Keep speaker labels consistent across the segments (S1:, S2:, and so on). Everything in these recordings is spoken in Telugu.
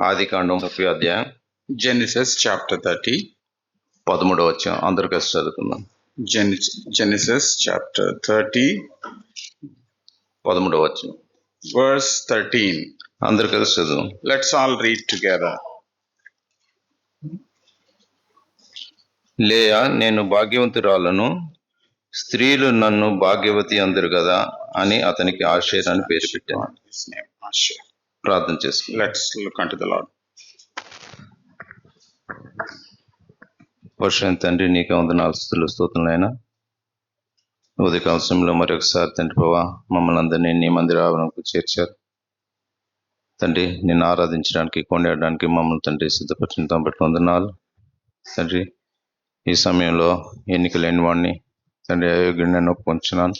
S1: ఆదికాండం 30వ అధ్యాయం
S2: Genesis chapter 30.
S1: 13వ వచనం అందరూ కలిసి చదువుకుందాం.
S2: Genesis chapter 30,
S1: 13వ వచనం
S2: verse 13.
S1: అందరూ కలిసి చదువు.
S2: Let's all read together.
S1: లేయా, నేను భాగ్యవంతురాలను, స్త్రీలు నన్ను భాగ్యవతి అందరు కదా అని అతనికి ఆషేర్ అని పేరు పెట్టాను.
S2: His name, Asher.
S1: ప్రార్థన చేసుకుందాం.
S2: Let's look unto the Lord.
S1: వర్షం తండ్రి, నీకే వందనాలు, స్తుతులు, స్తోత్రులైనా ఉదయకాల సమయంలో మరొకసారి తండ్రి ప్రభా మమ్మల్ని అందరినీ నీ మందిర ఆవరణకు చేర్చారు తండ్రి. నిన్ను ఆరాధించడానికి, కొనియాడడానికి మమ్మల్ని తండ్రి సిద్ధపరిచిన దాన్ని బట్టి వందనాలు తండ్రి. ఈ సమయంలో ఎన్నిక లేని వాడిని తండ్రి, అయోగ్యుడిని నేను ఒప్పుకొంచున్నాను.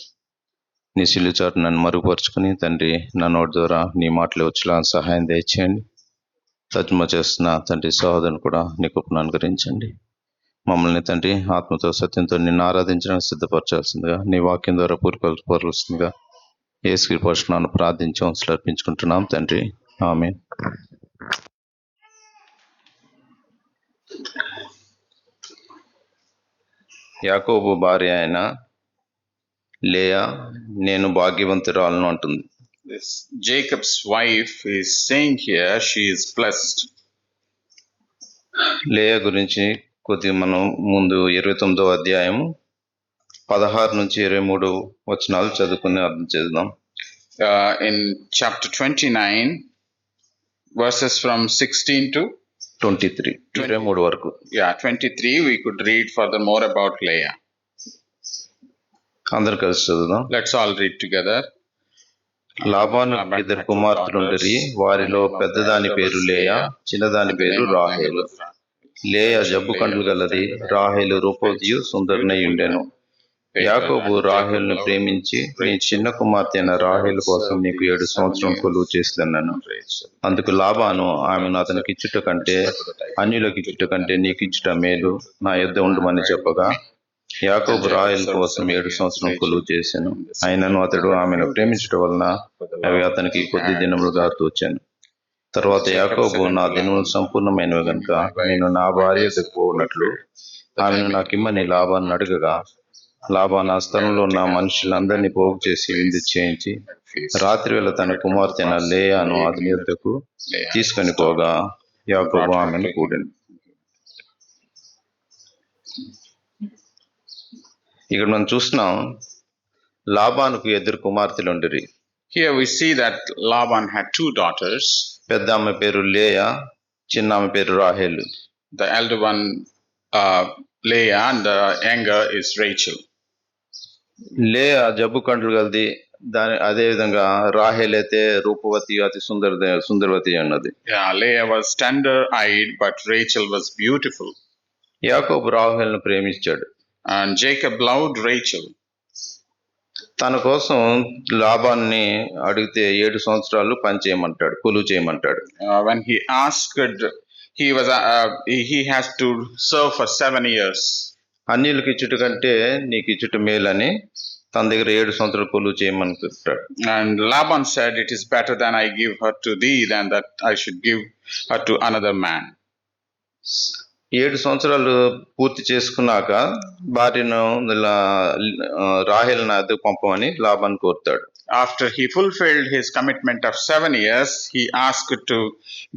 S1: నీ సిల్లు చాటు నన్ను మరుగుపరుచుకుని తండ్రి, నా నోటి ద్వారా నీ మాటలు వచ్చేలా సహాయం దయచేయండి. తర్జుమా చేస్తున్న తండ్రి సహోదరుని కూడా నీ కృపను అనుగ్రహించండి. మమ్మల్ని తండ్రి ఆత్మతో సత్యంతో నిన్ను ఆరాధించడానికి సిద్ధపరచాల్సిందిగా, నీ వాక్యం ద్వారా పూర్వపరుస్తుందిగా యేసు పోషణను ప్రార్థించి వంశలు అర్పించుకుంటున్నాం తండ్రి. ఆమేన్. యాకోబు భార్య అయిన లేయా నేను భాగ్యవంతురాలను అంటుంది.
S2: This Jacob's wife is saying here she is blessed.
S1: లేయా గురించి కొద్దిగా మనం ముందు 29వ అధ్యాయం 16 నుంచి 23 వచనాలు చదువుకుని అర్థం చేద్దాం.
S2: In chapter 29, verses from 16 to
S1: 23 వరకు.
S2: 23, we could read furthermore about Leah.
S1: అందరు కలిసి చదువుదాం.
S2: Let's all read together.
S1: Laban 2 కుమార్తెలుండిరి. వారిలో పెద్దదాని పేరు లేయా, చిన్నదాని పేరు రాహేలు. లేయా జబ్బు కండ్లు గలది, రాహేలు రూపవతియు సుందరినై ఉండెను. యాకోబు రాహేలును ప్రేమించి, నీ చిన్న కుమార్తె అయిన రాహేలు కోసం నీకు 7 సంవత్సరం కొలువు చేస్తున్నాను. అందుకు లాబాను ఆమెను అతనికి ఇచ్చుట కంటే, అన్యులకు ఇచ్చుట కంటే నీకు ఇచ్చుట మేలు, నా యొద్ద ఉండమని చెప్పగా, యాకోబు రాహేలు కోసం 7 సంవత్సరం కొలువు చేశాను. అయినను అతడు ఆమెను ప్రేమించడం వలన అవి అతనికి కొద్ది దినములుగా తోచాను. తర్వాత యాకోబు, నా దినములు సంపూర్ణమైనవి గనుక నేను నా భార్య దగ్గరకు పోనట్లు ఆమెను నాకిమ్మని లాబాను అడగగా, లాబాను ఆ స్థలంలో ఉన్న మనుషులందరినీ పోగు చేసి విందు చేయించి రాత్రి వేళ తన కుమార్తె అయిన లేయాను అతని యొద్దకు తీసుకొని పోగా యాకోబు ఆమెను కూడాను. ఇక్కడ మనం చూస్తున్నాం, లాబానుకు 2 కుమార్తెలు ఉండిరి.
S2: Here we see that Laban had 2 daughters.
S1: పెద్ద ఆమె పేరు లేయా, చిన్న ఆమె పేరు రాహేలు.
S2: The elder one, Leah, and the younger is Rachel.
S1: లేయా జబ్బు కండ్లు గలది, అదే విధంగా రాహేల్ అయితే రూపవతి, అతి సుందరవతి అన్నది.
S2: Leah was tender-eyed, but Rachel was beautiful.
S1: యాకోబు రాహేలును ప్రేమించాడు.
S2: And Jacob loved Rachel.
S1: తన కోసం లాబాన్ని అడిగితే 7 సంవత్సరాలు పని చేయమంటాడు, కొలువు చేయమంటాడు.
S2: When he asked, he has to serve for 7 years.
S1: అన్యులకు ఇచ్చుట కంటే నీకు ఇచ్చుట మేలని తన దగ్గర 7 సంవత్సరాలు కొలువు చేయమని చెప్తాడు.
S2: And Laban said, it is better than I give her to thee than that I should give her to another man.
S1: 7 సంవత్సరాలు పూర్తి చేసుకున్నాక భార్యను రాహేలు నా వద్దకు పంపమని Laban కోరుతాడు.
S2: After he fulfilled his commitment of 7 years, he asked to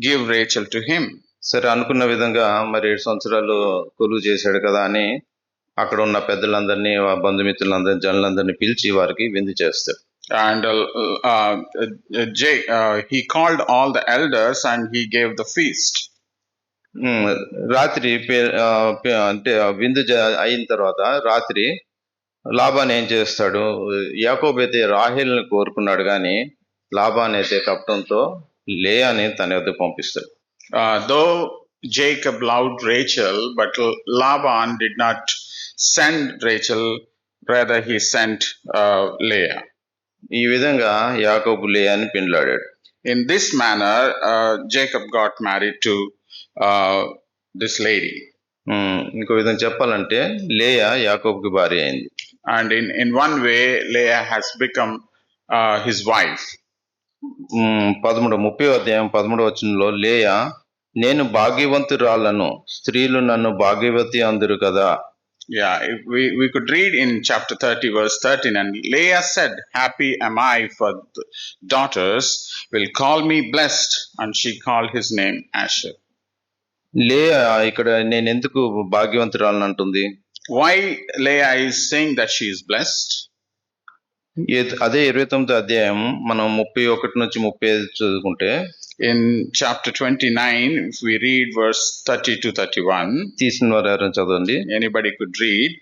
S2: give Rachel to him.
S1: సరే, అనుకున్న విధంగా మరి 7 సంవత్సరాలు కొలువు చేశాడు కదా అని అక్కడ ఉన్న పెద్దలందరినీ, బంధుమిత్రులందరినీ, జనులందరినీ పిలిచి వారికి విందు చేస్తాడు.
S2: And he called all the elders and he gave the feast.
S1: రాత్రి అంటే విందు అయిన తర్వాత రాత్రి లాబాన్ ఏం చేస్తాడు, యాకోబు అయితే రాహేలుని కోరుకున్నాడు కానీ లాబాన్ అయితే కపటంతో లేయాని తన వద్దకు పంపిస్తాడు.
S2: Though Jacob loved Rachel, but Laban did not send Rachel, rather he sent Leah.
S1: ఈ విధంగా యాకోబు లేయాని పెండ్లాడాడు.
S2: In this manner, Jacob got married to this lady.
S1: ఇంకో విధంగా చెప్పాలంటే లేయా యాకోబుకి భార్య అయింది.
S2: And in one way, Leah has become his wife.
S1: 30 అధ్యాయం 13 వచనంలో లేయా నేను భాగ్యవంతురాలను స్త్రీలు నన్ను భాగ్యవతి అందరు కదా.
S2: Yeah, if we could read in chapter 30, verse 13, and Leah said, "Happy am I, for the daughters will call me blessed," and she called his name Asher.
S1: లేయా ఇక్కడ నేను ఎందుకు భాగ్యవంతురాలను అంటుంది?
S2: Why Leah is saying that she is blessed?
S1: అదే 29 అధ్యాయం మనం 31 నుంచి 35 చదువుకుంటే
S2: In chapter 29, if we read verse 30 to 31,
S1: తీసిన వారు ఎవరైనా చదవండి.
S2: anybody could read.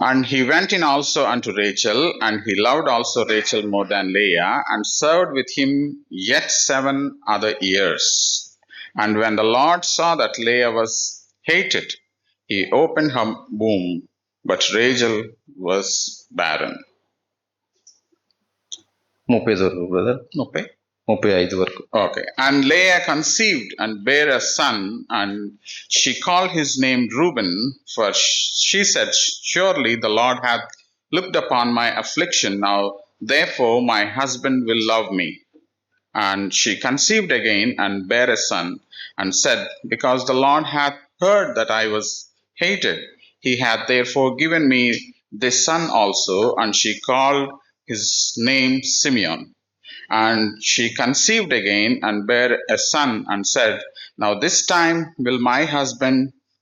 S2: And he went in also unto Rachel, and he loved also Rachel more than Leah, and served with him yet 7 other years. And when the Lord saw that Leah was hated, he opened her womb, but Rachel was barren.
S1: 30 వరకు బ్రదర్,
S2: Okay.
S1: 35 వరకు.
S2: Okay. And Leah conceived and bare a son, and she called his name Reuben, for she said, "Surely the Lord hath looked upon my affliction. Now therefore my husband will love me." And she conceived again and bare a son, and said, "Because the Lord hath heard that I was hated, he hath therefore given me this son also." And she called his name Simeon. And she conceived again and bare a son, and said, "Now this time will my husband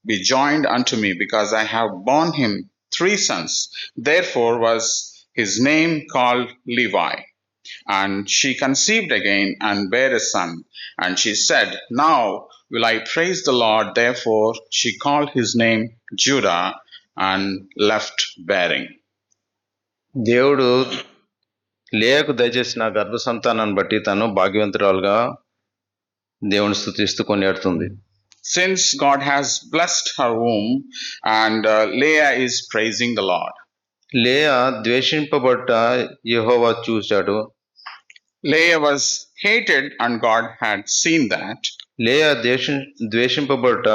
S2: be joined unto me, because I have borne him 3 sons. Therefore was his name called Levi." And she conceived again and bare a son, and she said, "Now will I praise the Lord." Therefore she called his name Judah, and left bearing.
S1: దేవుడు లేయకు దయచేసిన గర్భ సంతానాన్ని బట్టి తను భాగ్యవంతురాలుగా దేవుని స్తుతిస్తూ కొనియాడుతుంది.
S2: Since God has blessed her womb, and Leah is praising the Lord.
S1: లేయా ద్వేషింపబడ్డ యెహోవా చూశాడు.
S2: Leah was hated, and God had seen that.
S1: లేయా ద్వేషింపబడ్డ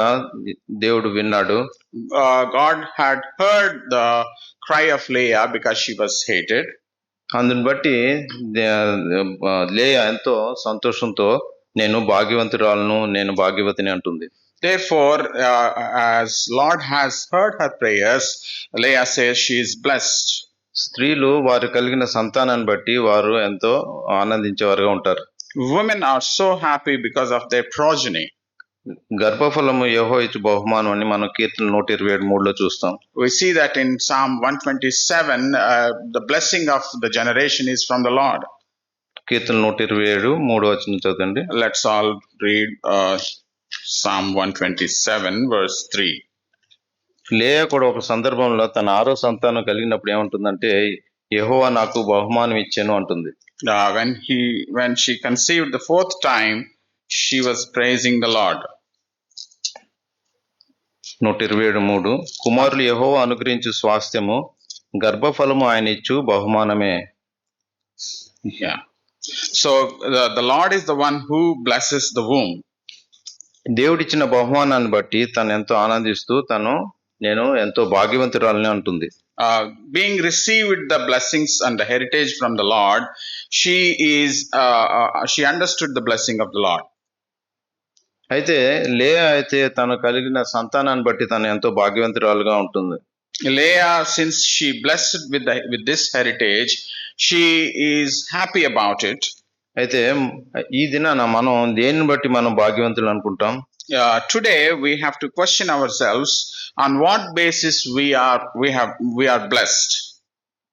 S1: దేవుడు విన్నాడు.
S2: God had heard the cry of Leah because she was hated.
S1: అందుని బట్టి లేయా ఎంతో సంతోషంతో నేను భాగ్యవంతురాలను, నేను భాగ్యవతిని అంటుంది.
S2: Therefore, as Lord has heard her prayers, Leah says she is blessed.
S1: స్త్రీలు వారు కలిగిన సంతానాన్ని బట్టి వారు ఎంతో ఆనందించేవారుగా ఉంటారు.
S2: Women are so happy because of their progeny.
S1: గర్భఫలము యెహోవా ఇచ్చు బహుమానం అని మనం కీర్తన 127:3లో చూస్తాం.
S2: We see that in Psalm 127, the blessing of the generation is from the Lord.
S1: కీర్తన 127:3 చదవండి.
S2: Let's all read Psalm 127, verse 3.
S1: లేయా కూడా ఒక సందర్భంలో తన 6వ సంతానం కలిగినప్పుడు ఏమంటుందంటే యెహోవా నాకు బహుమానం ఇచ్చాను అంటుంది.
S2: When she conceived the 4th time, she was praising the Lord.
S1: 127:3 కుమారులు యెహోవా అనుగ్రహించు స్వాస్థ్యము, గర్భఫలము ఆయన ఇచ్చు బహుమానమే.
S2: Yeah. So the Lord is the one who blesses the womb.
S1: దేవుడిచ్చిన బహుమానాన్ని బట్టి తను ఎంతో ఆనందిస్తూ నేను ఎంతో భాగ్యవంతురాలని అంటుంది.
S2: Being received the blessings and the heritage from the Lord, she understood the blessing of the Lord.
S1: అయితే లేయా అయితే తను కలిగిన సంతానాన్ని బట్టి తను ఎంతో భాగ్యవంతురాలుగా ఉంటుంది.
S2: Leah, since she blessed with this heritage, she is happy about it.
S1: అయితే ఈ దినాన మనం దేన్ని బట్టి మనం భాగ్యవంతులు అనుకుంటాం?
S2: Today we have to question ourselves on what basis we are blessed.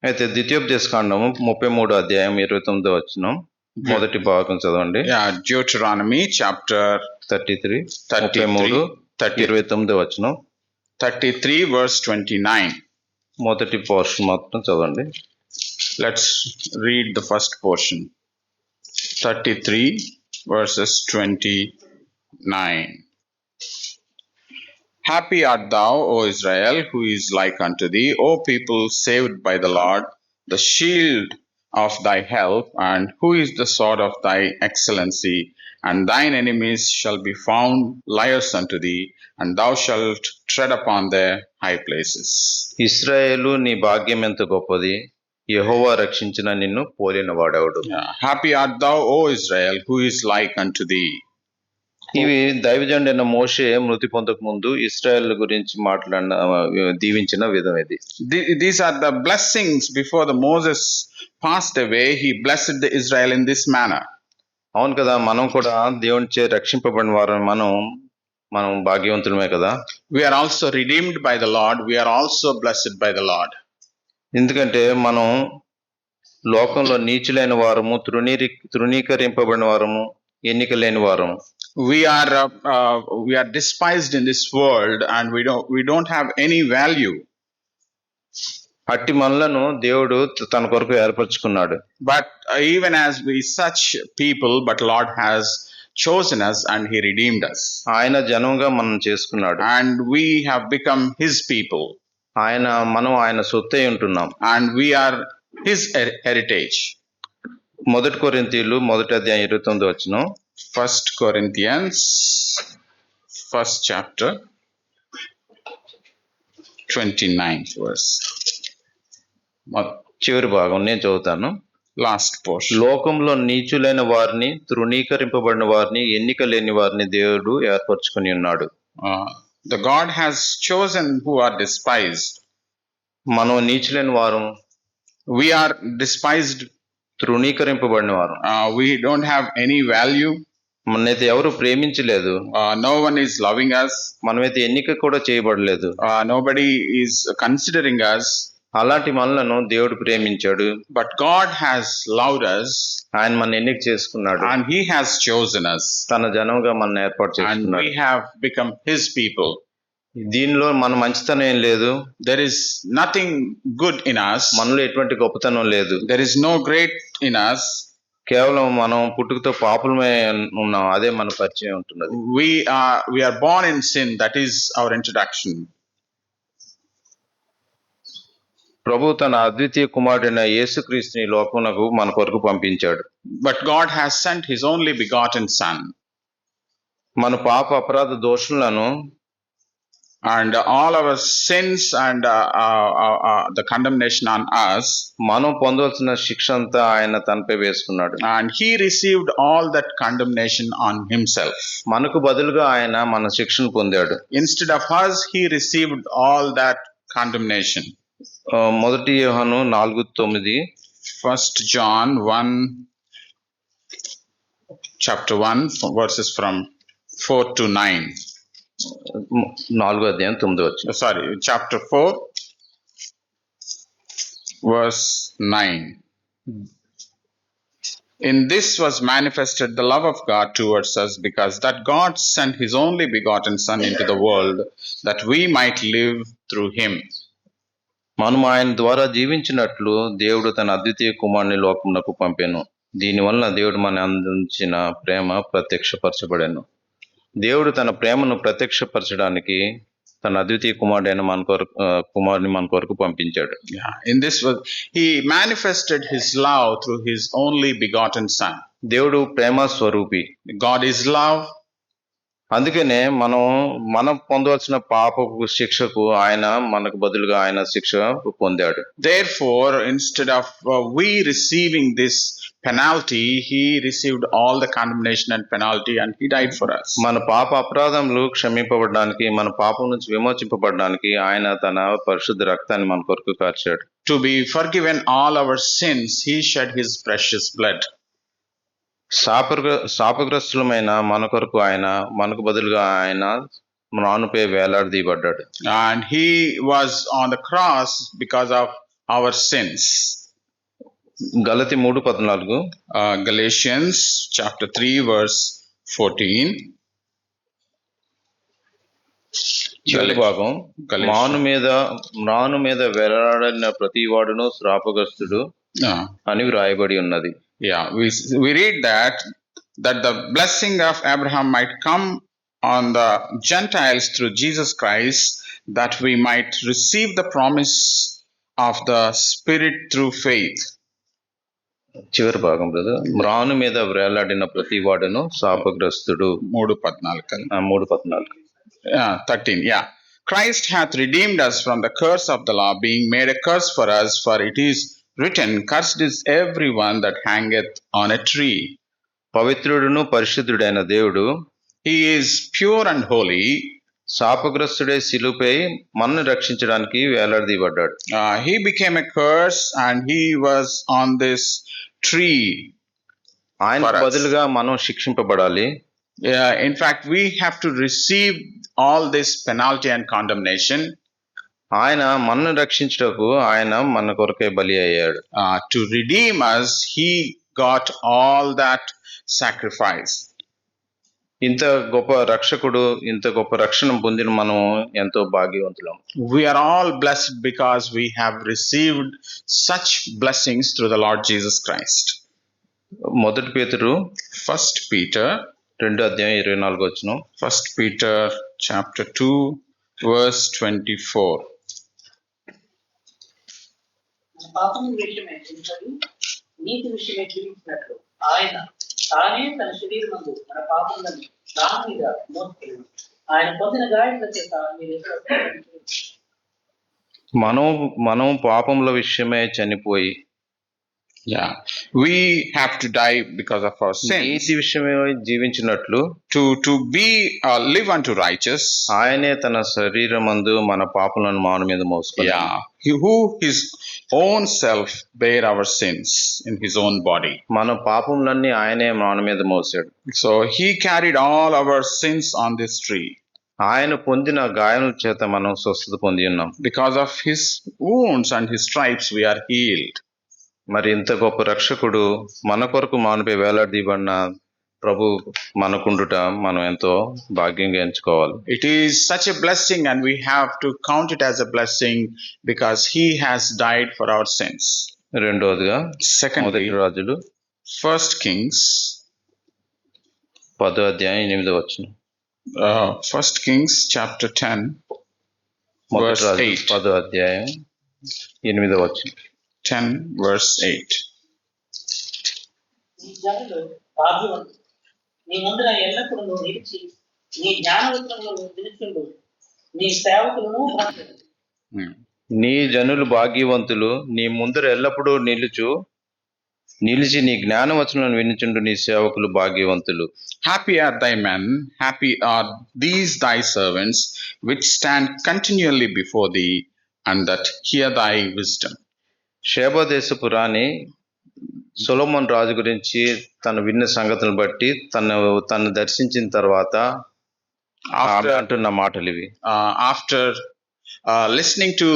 S1: అయితే ద్వితీయోపదేశకాండము 33:29 మొదటి భాగం చదవండి.
S2: Deuteronomy chapter
S1: 33 33:29
S2: 33 verse 29.
S1: మొదటి పోర్షన్ మాత్రం చదవండి.
S2: Let's read the first portion. 33 verses 29. Happy art thou, O Israel, who is like unto thee, O people saved by the Lord, the shield of thy help, and who is the sword of thy excellency, and thine enemies shall be found liars unto thee, and thou shalt tread upon their high places.
S1: ఇశ్రాయేలు నీ భాగ్యం ఎంత గొప్పది, యెహోవా రక్షించిన నిన్ను పోలిన వాడెవడు.
S2: Happy art thou, O Israel, who is like unto thee.
S1: ఇవి దైవజనుడైన మోషే మృతి పొందక ముందు ఇశ్రాయేల్ గురించి మాట్లాడిన దీవించిన విధం ఇది.
S2: These are the blessings before the Moses passed away. He blessed the Israel in this manner.
S1: అవును కదా, మనం కూడా దేవునిచే రక్షింపబడిన వారు, మనం భాగ్యవంతులమే కదా.
S2: We are also redeemed by the Lord. We are also blessed by the Lord.
S1: ఎందుకంటే మనం లోకంలో నీచులైన వారము, తృణీకరింపబడిన వారము, ఎన్నిక లేని వారము.
S2: We are despised in this world, and we don't have any value.
S1: అట్టి మనలను దేవుడు తన కొరకు ఏర్పరచుకున్నాడు.
S2: But even as we such people, but Lord has chosen us and He redeemed us.
S1: ఆయన జనంగా మనం చేసుకున్నాడు.
S2: And we have become His people.
S1: మనం ఆయన సొత్తై ఉంటున్నాం.
S2: And we are His heritage.
S1: 1 కొరింథీయులు 1:29
S2: 1 Corinthians, 1st chapter, 29th verse.
S1: చివరి భాగం నేను చదువుతాను.
S2: Last portion.
S1: లోకంలో నీచులైన వారిని, తృణీకరింపబడిన వారిని, ఎన్నిక లేని వారిని దేవుడు ఏర్పరచుకుని ఉన్నాడు.
S2: The God has chosen who are despised.
S1: మనం నీచులైన వారం,
S2: We are despised.
S1: తృణీకరింపబడిన వారం.
S2: We don't have any value.
S1: మనైతే ఎవరు ప్రేమించలేదు.
S2: No one is loving us.
S1: మనమైతే ఎన్నిక కూడా చేయబడలేదు.
S2: Nobody is considering us.
S1: అలాంటి మనలను దేవుడు ప్రేమించాడు.
S2: But God has loved us.
S1: ఆయన మన ఎన్నిక చేసుకున్నాడు.
S2: And He has chosen us.
S1: తన జనంగా మనం ఏర్పాటు
S2: And
S1: చేసుకున్నాడు.
S2: we have become His people.
S1: దీనిలో మన మంచితనం ఏం లేదు.
S2: There is nothing good in us.
S1: మనలో ఎటువంటి గొప్పతనం లేదు.
S2: There is no great in us.
S1: కేవలం మనం పుట్టుకతో పాపులమే ఉన్నాం, అదే మన పరిచయం ఉంటున్నది.
S2: We are born in sin. That is our introduction.
S1: ప్రభు తన అద్వితీయ కుమారుడైన యేసుక్రీస్తుని లోకమునకు మన కొరకు పంపించాడు.
S2: But God has sent His only begotten Son.
S1: మన పాప అపరాధ దోషులను,
S2: and all our sins and the condemnation on us,
S1: మనం పొందవలసిన శిక్ష అంతా ఆయన తనపై వేసుకున్నాడు.
S2: and He received all that condemnation on Himself.
S1: మనకు బదులుగా ఆయన మన శిక్షను పొందాడు.
S2: Instead of us, He received all that condemnation.
S1: 1 యోహాను 4:9.
S2: 1 John 1, chapter 1, verses from 4 to 9.
S1: 4:9.
S2: Sorry, chapter 4, verse 9. In this was manifested the love of God towards us, because that God sent His only begotten Son into the world, that we might live through Him.
S1: మనం ఆయన ద్వారా జీవించినట్లు దేవుడు తన అద్వితీయ కుమారుని లోకమునకు పంపెను. దీనివల్ల దేవుడు మన అందించిన ప్రేమ ప్రత్యక్షపరచబడెను. దేవుడు తన ప్రేమను ప్రత్యక్షపరచడానికి తన అద్వితీయ కుమారుడైన కుమారుని మన కొరకు పంపించాడు.
S2: In this was He manifested His love through His only begotten Son.
S1: దేవుడు ప్రేమ స్వరూపి.
S2: God is love.
S1: అందుకనే మనం పొందవలసిన పాపపు శిక్షకు ఆయన మనకు బదులుగా ఆయన శిక్ష పొందాడు.
S2: Therefore, instead of we receiving this penalty, He received all the condemnation and penalty, and He died for us.
S1: మన పాప అపరాధములు క్షమింపబడడానికి, మన పాపం నుంచి విమోచింపబడడానికి ఆయన తన పరిశుద్ధ రక్తాన్ని మన కొరకు కార్చాడు.
S2: To be forgiven all our sins, He shed His precious blood.
S1: శాపగ్రస్తులమైన మన కొరకు ఆయన, మనకు బదులుగా ఆయన మ్రానుపై వేలాడదీయబడ్డాడు.
S2: And He was on the cross because of our sins.
S1: గలతీ 3:14.
S2: Galatians chapter 3, verse 14.
S1: చివరి భాగం, మ్రాను మీద వేలాడిన ప్రతి వాడును శాపగ్రస్తుడు అని వ్రాయబడి ఉన్నది.
S2: Yeah, we read that the blessing of Abraham might come on the Gentiles through Jesus Christ, that we might receive the promise of the Spirit through faith.
S1: చివరి భాగం బ్రదర్, మ్రాను మీద వేలాడిన ప్రతి వాడును శాపగ్రస్తుడు.
S2: 3:14. 13. Yeah. Christ hath redeemed us from the curse of the law, being made a curse for us, for it is written, "Cursed is everyone that hangeth on a tree."
S1: పవిత్రుడును పరిశుద్ధుడైన దేవుడు
S2: He is pure and holy.
S1: శాపగ్రస్తుడే శిలువపై మనల్ని రక్షించడానికి వేలాడదీయబడ్డాడు.
S2: He became a curse and he was on this tree.
S1: ఆయనకు
S2: For us.
S1: బదులుగా మనం శిక్షింపబడాలి.
S2: In fact, we have to receive all this penalty and condemnation.
S1: ఆయన మనల్ని రక్షించుటకు ఆయన మన కొరకే బలి అయ్యాడు.
S2: To redeem us, he got all that sacrifice.
S1: ఇంత గొప్ప రక్షకుడు, ఇంత గొప్ప రక్షణ పొందిన మనం ఎంతో భాగ్యవంతులం.
S2: We are all blessed because we have received such blessings through the Lord Jesus Christ.
S1: మొదటి పేతురు
S2: 1 Peter
S1: 2:24.
S2: 1 Peter chapter 2 verse 24.
S3: పాపం విషయమే చింతలు నీతి విషయమే జీవించినట్లు ఆయన తానే తన శరీరమందు మన పాపములను దాని మీద మోసుకెళ్ళను. ఆయన పొందిన గాయముల చేత మీరు
S1: మనం పాపముల విషయమే చనిపోయి
S2: Yeah, we have to die because of our sins.
S1: నీతి విషయమే జీవించినట్లు
S2: To be live unto righteous.
S1: ఆయనే తన శరీరమందు మన పాపములను మన మీద మోసుకున్నాడు.
S2: Yeah, who his own self bare our sins in his own body.
S1: మన పాపములన్నీ ఆయనే మన మీద మోసాడు.
S2: So he carried all our sins on this tree.
S1: ఆయన పొందిన గాయముల చేత మనం స్వస్థత పొంది ఉన్నాం.
S2: Because of his wounds and his stripes we are healed.
S1: మరి ఇంత గొప్ప రక్షకుడు మన కొరకు మానపై వేలాడదీయబడిన ప్రభు మనకుండుట మనం ఎంతో భాగ్యంగా ఎంచుకోవాలి.
S2: It is such a blessing and we have to count it as a blessing because he has died for our sins.
S1: రెండోదిగా
S2: Secondly,
S1: మొదటి రాజులు
S2: 1 Kings
S1: 10:8.
S2: 1 Kings chapter 10
S1: మొదటి
S2: verse
S1: రాజులు
S2: 8.
S1: 10:8.
S2: 10 verse 8.
S3: నీ జనులు భాగ్యవంతులు నీ ముందున ఎల్లప్పుడూ నువ్వు నిలిచి నీ జ్ఞానవచనంలో నిలుచుండు నీ సేవకులను భాగ్యులు.
S1: నీ జనులు భాగ్యవంతులు, నీ ముందర ఎల్లప్పుడూ నిలిచి నీ జ్ఞానవచనాలను వినుచుండు నీ సేవకులు భాగ్యవంతులు.
S2: Happy are thy men, happy are these thy servants, which stand continually before thee, and that hear thy wisdom.
S1: Sheba దేశపు రాణి సొలొమోను రాజు గురించి తను విన్న సంగతులను బట్టి తను దర్శించిన తర్వాత ఆమె అంటున్న మాటలు ఇవి.
S2: After listening to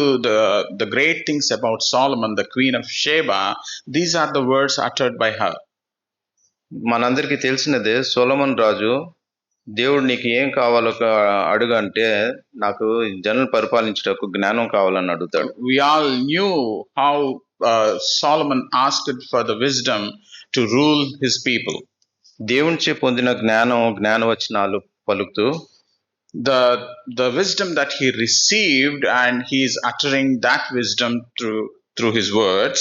S2: the great things about Solomon, the queen of Sheba, these are the words uttered by her.
S1: మనందరికీ తెలిసినదే, సొలొమోను రాజు దేవుడు నీకు ఏం కావాలో అడుగు అంటే నాకు జనులు పరిపాలించుటకు జ్ఞానం కావాలని అడుగుతాడు.
S2: We all knew how Solomon asked for the wisdom to rule his people.
S1: దేవునిచే పొందిన జ్ఞానవచనాలు పలుకుతూ
S2: The wisdom that he received, and he is uttering that wisdom through his words.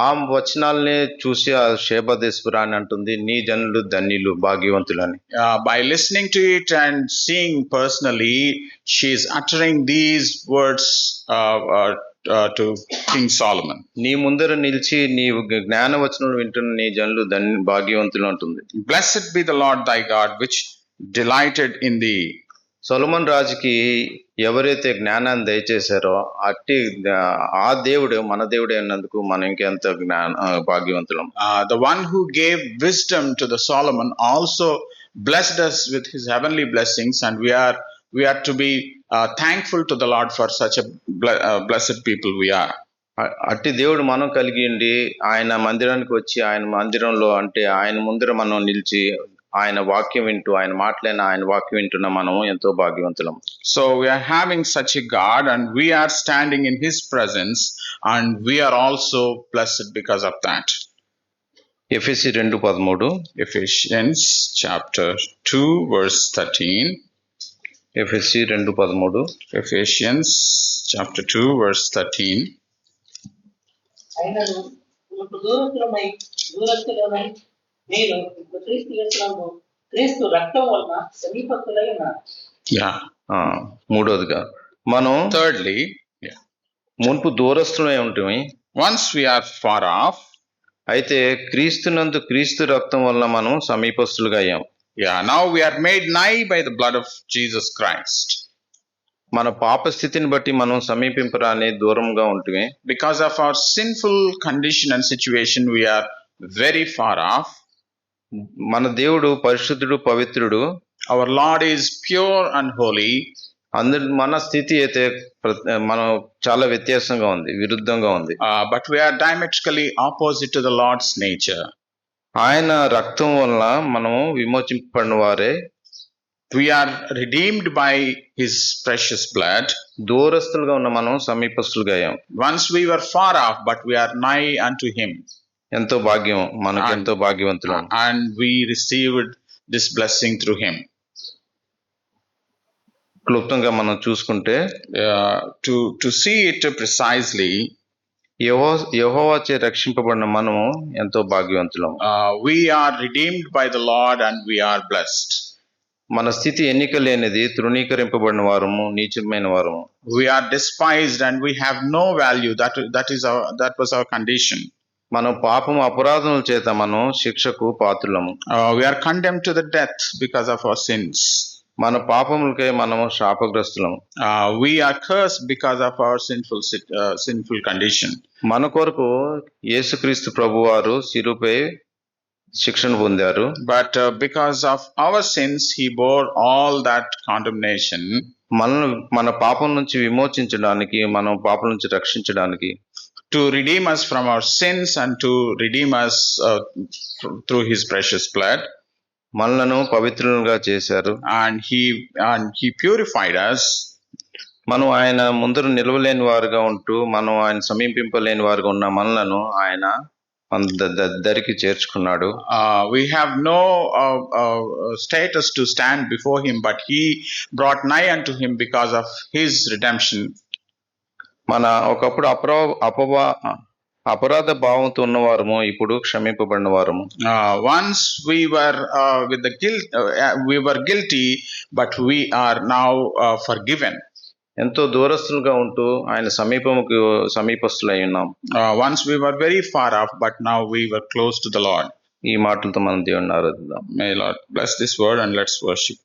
S1: ఆ వచనాలనే చూసి ఆ షేబా దేశపు రాణి అంటుంది, నీ జనులు ధన్యులు భాగ్యవంతులని.
S2: By listening to it and seeing personally, she is uttering these words to King Solomon.
S1: నీ ముందర నిలిచి నీవు జ్ఞానవచనం వింటున్న నీ జనులు భాగ్యవంతులు అంటుంది.
S2: Blessed be the Lord thy God, which delighted in thee.
S1: సొలొమోను రాజుకి ఎవరైతే జ్ఞానాన్ని దయచేశారో అట్టి ఆ దేవుడు మన దేవుడే అన్నందుకు మనం ఇంకెంత భాగ్యవంతులం.
S2: The one who gave wisdom to the Solomon also blessed us with his heavenly blessings, and we are to be thankful to the Lord for such a blessed people we are.
S1: అట్టి దేవుడు మనం కలిగి ఉండి ఆయన మందిరానికి వచ్చి ఆయన మందిరంలో అంటే ఆయన ముందర మనం నిలిచి ఆయన వాక్యం వింటూ ఆయన మాటలైన ఆయన వాక్యం వింటున్న మనం ఎంతో భాగ్యవంతులం.
S2: So we are having such a God and we are standing in his presence and we are also blessed because of that.
S1: ఎఫెసీ 2:13.
S2: Ephesians chapter 2 verse 13.
S1: ఎఫెసీ 2:13.
S2: Ephesians chapter 2 verse 13.
S3: అయినను ఇప్పుడు దూరస్తులమై మీరు ఇప్పుడు క్రీస్తు యేసునందు క్రీస్తు రక్తం వలన సమీపస్తులై ఉన్నారు.
S1: మూడోదిగా మనం
S2: Thirdly,
S1: మున్పు దూరస్తులమై ఉంటుంది,
S2: Once we are far off,
S1: అయితే క్రీస్తునందు క్రీస్తు రక్తం వల్ల మనం సమీపస్తులుగా అయ్యాం.
S2: yeah, now we are made nigh by the blood of Jesus Christ.
S1: మన పాప స్థితిని బట్టి మనం సమీపింపరాని దూరంగా ఉంటుమే.
S2: Because of our sinful condition and situation, we are very far off.
S1: మన దేవుడు పరిశుద్ధుడు, పవిత్రుడు.
S2: Our Lord is pure and holy.
S1: మన స్థితి అయితే మనం చాలా వ్యత్యాసంగా ఉంది, విరుద్ధంగా ఉంది.
S2: But we are diametrically opposite to the Lord's nature.
S1: ఆయన రక్తం వల్ల మనము విమోచింపబడిన వారే.
S2: We are redeemed by His precious blood.
S1: దూరస్తులుగా ఉన్న మనం సమీపస్తులుగా అయ్యాం.
S2: Once we were far off, but we are nigh unto Him.
S1: ఎంతో భాగ్యం, మనకు ఎంతో భాగ్యవంతులం.
S2: And we received this blessing through Him.
S1: క్లుప్తంగా మనం చూసుకుంటే
S2: To see it precisely,
S1: యెహోవాచే రక్షింపబడిన మనము ఎంతో భాగ్యవంతులం.
S2: we are redeemed by the Lord and we are blessed.
S1: మన స్థితి ఎన్నిక లేనిది, తృణీకరింపబడిన వారము, నీచమైన వారము.
S2: We are despised and we have no value. That was our condition.
S1: మనం పాపము అపరాధముల చేత మనం శిక్షకు పాత్రులము.
S2: We are condemned to the death because of our sins.
S1: మన పాపములకై మనము శాపగ్రస్తులము.
S2: We are cursed because of our sinful condition.
S1: మన కొరకు యేసుక్రీస్తు ప్రభువారు శిలువపై శిక్షను పొందారు.
S2: But because of our sins, He bore all that condemnation.
S1: మన పాపం నుంచి విమోచించడానికి, మనం పాపం నుంచి రక్షించడానికి,
S2: to redeem us from our sins and to redeem us through His precious blood.
S1: మనలను పవిత్రులుగా చేశారు.
S2: And he purified us.
S1: మనం ఆయన ముందర నిలవలేని వారుగా ఉంటూ, మనం ఆయన సమీపింపలేని వారుగా ఉన్న మనలను ఆయన దరికి చేర్చుకున్నాడు.
S2: We have no status to stand before Him, but He brought nigh unto Him because of His redemption.
S1: మన ఒకప్పుడు అపరాధ భావంతో ఉన్నవారము, ఇప్పుడు క్షమింపబడిన వారము.
S2: Once we were with the guilt, we were guilty, but we are now forgiven.
S1: ఎంతో దూరస్తులుగా ఉంటూ ఆయన సమీపస్తులై ఉన్నాం.
S2: Once we were very far off, but now we were close to the Lord.
S1: ఈ మాటలతో మనం దేవుణ్ణి ఆరాధిద్దాం.
S2: May Lord bless this word and let's worship.